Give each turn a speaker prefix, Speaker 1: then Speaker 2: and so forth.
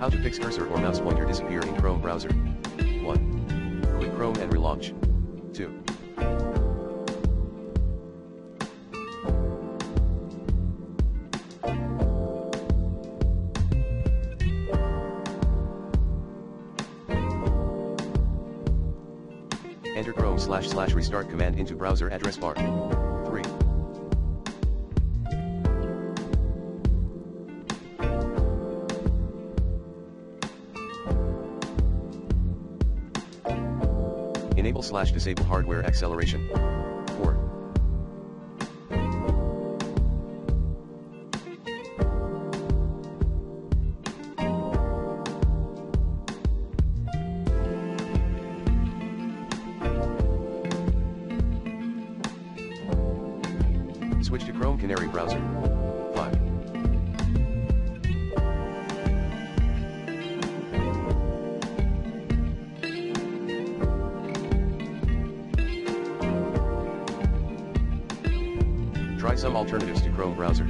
Speaker 1: How to fix cursor or mouse pointer disappear in Chrome browser. 1. Quit Chrome and relaunch. 2. Enter Chrome//restart command into browser address bar. 3. Enable/disable hardware acceleration. 4. Switch to Chrome Canary browser. 5. Try some alternatives to Chrome browser.